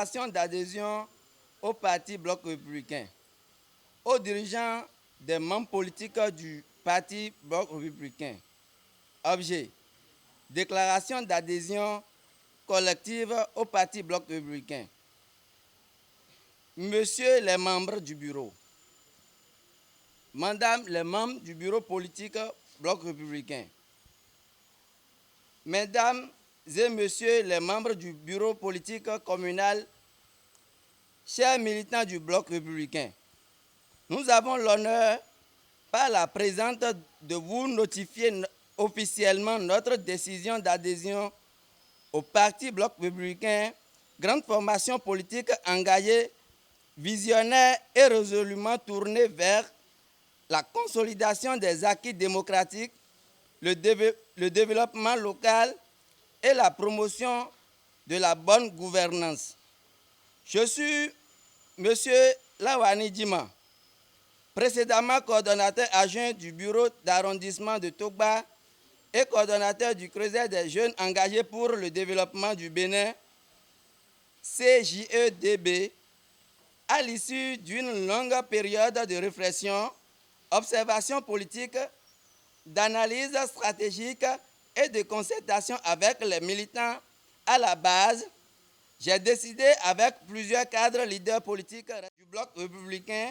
déclaration d'adhésion au parti Bloc républicain. Aux dirigeants des membres politiques du parti Bloc républicain. Objet. Déclaration d'adhésion collective au parti Bloc républicain. Monsieur les membres du bureau. Madame les membres du bureau politique Bloc républicain. Mesdames et messieurs les membres du bureau politique communal, chers militants du Bloc républicain, nous avons l'honneur, par la présente, de vous notifier officiellement notre décision d'adhésion au parti Bloc républicain, grande formation politique engagée, visionnaire et résolument tournée vers la consolidation des acquis démocratiques, le développement local et la promotion de la bonne gouvernance. Je suis M. Lawani Djima, précédemment coordonnateur adjoint du bureau d'arrondissement de Togba et coordonnateur du Creuset des jeunes engagés pour le développement du Bénin, CJEDB, à l'issue d'une longue période de réflexion, observation politique, d'analyse stratégique et de concertation avec les militants à la base, j'ai décidé avec plusieurs cadres leaders politiques du Bloc républicain,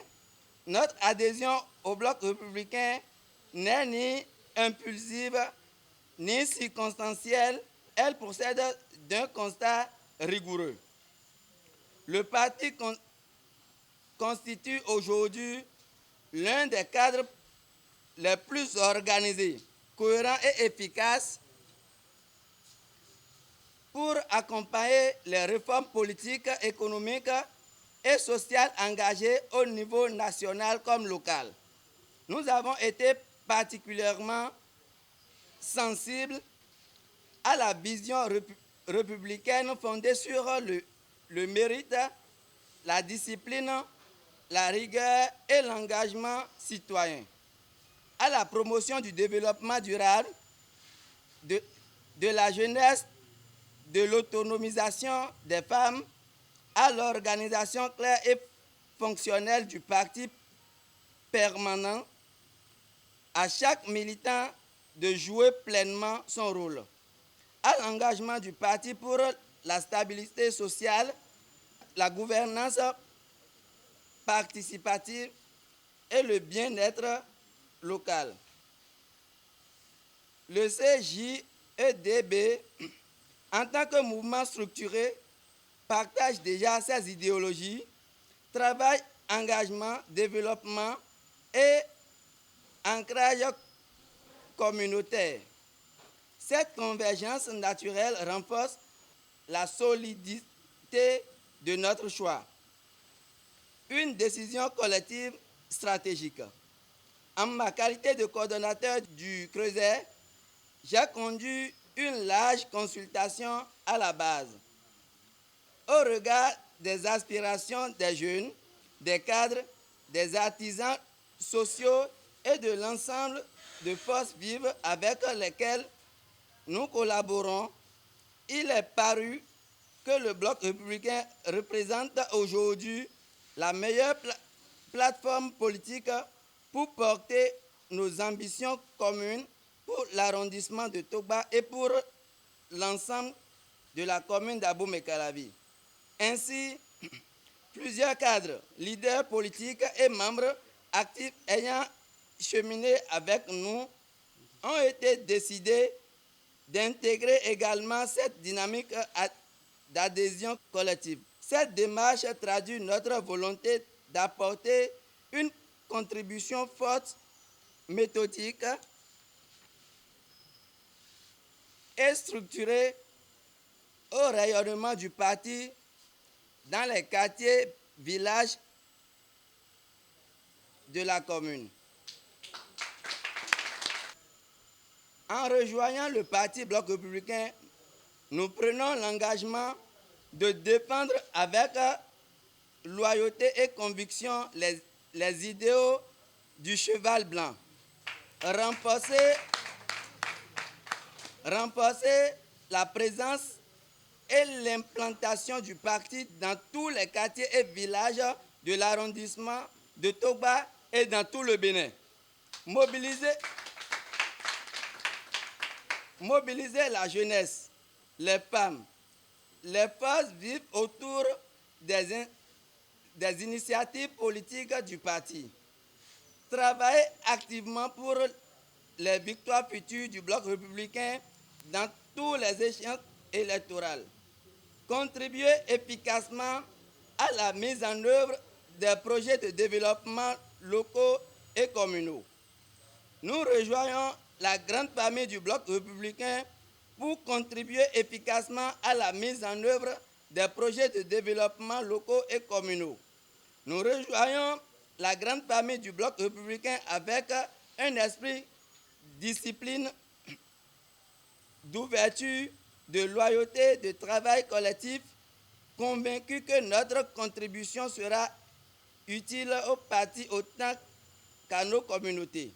notre adhésion au Bloc républicain n'est ni impulsive ni circonstancielle, elle procède d'un constat rigoureux. Le parti constitue aujourd'hui l'un des cadres les plus organisés, cohérents et efficaces pour accompagner les réformes politiques, économiques et sociales engagées au niveau national comme local. Nous avons été particulièrement sensibles à la vision républicaine fondée sur le mérite, la discipline, la rigueur et l'engagement citoyen, à la promotion du développement durable, de la jeunesse, de l'autonomisation des femmes, à l'organisation claire et fonctionnelle du parti permanent, à chaque militant de jouer pleinement son rôle, à l'engagement du parti pour la stabilité sociale, la gouvernance participative et le bien-être local. Le CJEDB, en tant que mouvement structuré, partage déjà ses idéologies, travail, engagement, développement et ancrage communautaire. Cette convergence naturelle renforce la solidité de notre choix. Une décision collective stratégique. En ma qualité de coordonnateur du Creuset, j'ai conduit une large consultation à la base. Au regard des aspirations des jeunes, des cadres, des artisans sociaux et de l'ensemble de forces vives avec lesquelles nous collaborons, il est paru que le Bloc républicain représente aujourd'hui la meilleure plateforme politique pour porter nos ambitions communes pour l'arrondissement de Togba et pour l'ensemble de la commune d'Abomey-Calavi. Ainsi, plusieurs cadres, leaders politiques et membres actifs ayant cheminé avec nous ont été décidés d'intégrer également cette dynamique d'adhésion collective. Cette démarche traduit notre volonté d'apporter une contribution forte, méthodique et structurée au rayonnement du parti dans les quartiers, villages de la commune. En rejoignant le parti Bloc républicain, nous prenons l'engagement de défendre avec loyauté et conviction les idéaux du cheval blanc, renforcer la présence et l'implantation du parti dans tous les quartiers et villages de l'arrondissement de Togba et dans tout le Bénin. Mobiliser la jeunesse, les femmes, les forces vives autour des initiatives politiques du parti. Travailler activement pour les victoires futures du bloc républicain dans tous les échéances électorales. Contribuer efficacement à la mise en œuvre des projets de développement locaux et communaux. Nous rejoignons la grande famille du bloc républicain pour contribuer efficacement à la mise en œuvre des projets de développement locaux et communaux. Nous rejoignons la grande famille du bloc républicain avec un esprit discipline, d'ouverture, de loyauté, de travail collectif, convaincu que notre contribution sera utile au parti autant qu'à nos communautés.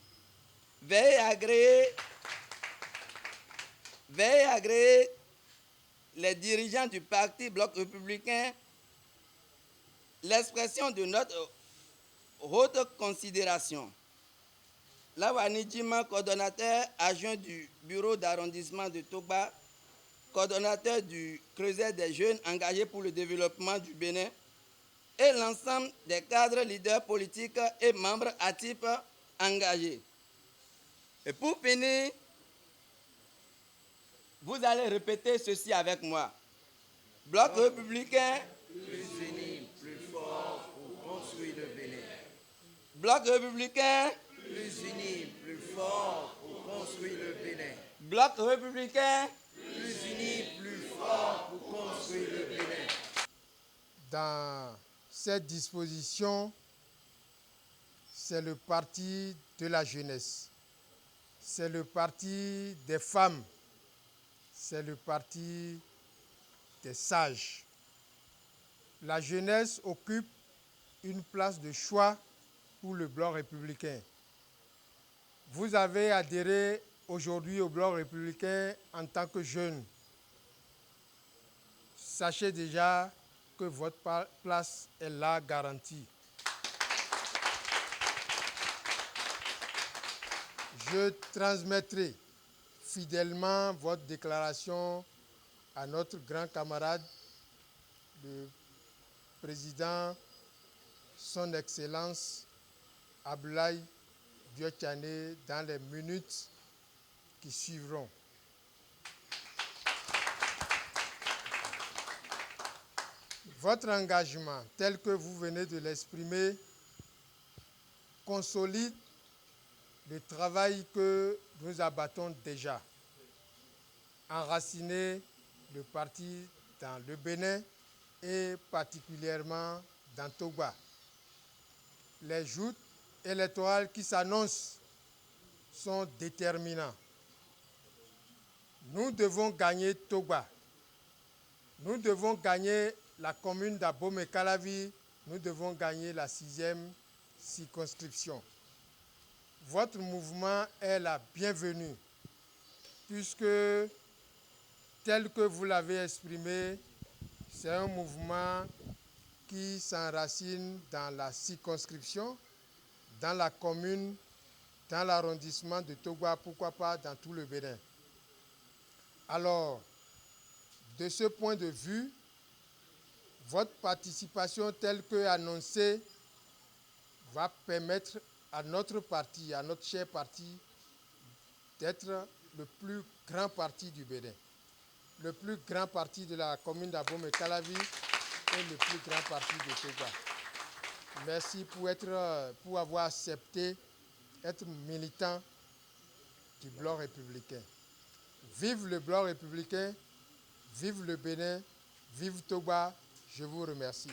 Veillez à agréer les dirigeants du parti bloc républicain l'expression de notre haute considération. Lawani Djima, coordonnateur adjoint du bureau d'arrondissement de Togba, coordonnateur du Creuset des jeunes engagés pour le développement du Bénin, et l'ensemble des cadres leaders politiques et membres actifs engagés. Et pour finir, vous allez répéter ceci avec moi. Bloc républicain, plus unis, plus forts pour construire le Bénin. Bloc républicain, Plus unis, plus forts pour construire le Bénin. Bloc républicain, Plus unis, plus forts pour construire le Bénin. Dans cette disposition, c'est le parti de la jeunesse, c'est le parti des femmes, c'est le parti des sages. La jeunesse occupe une place de choix pour le bloc républicain. Vous avez adhéré aujourd'hui au bloc républicain en tant que jeune. Sachez déjà que votre place est là garantie. Je transmettrai fidèlement votre déclaration à notre grand camarade, le président, son Excellence Abdoulaye Diop-Tchané, dans les minutes qui suivront. Votre engagement, tel que vous venez de l'exprimer, consolide le travail que nous abattons déjà. Enraciner le parti dans le Bénin et particulièrement dans Togba. Les joutes électorales qui s'annoncent sont déterminants. Nous devons gagner Togba. Nous devons gagner la commune d'Abomey-Calavi. Nous devons gagner la 6e circonscription. Votre mouvement est la bienvenue, puisque, tel que vous l'avez exprimé, c'est un mouvement qui s'enracine dans la circonscription, dans la commune, dans l'arrondissement de Togba, pourquoi pas dans tout le Bénin. Alors, de ce point de vue, votre participation telle que annoncée va permettre à notre parti, à notre cher parti, d'être le plus grand parti du Bénin, le plus grand parti de la commune d'Abomey-Calavi et le plus grand parti de Togba. Merci pour avoir accepté être militant du bloc républicain. Vive le bloc républicain, vive le Bénin, vive Togba, je vous remercie.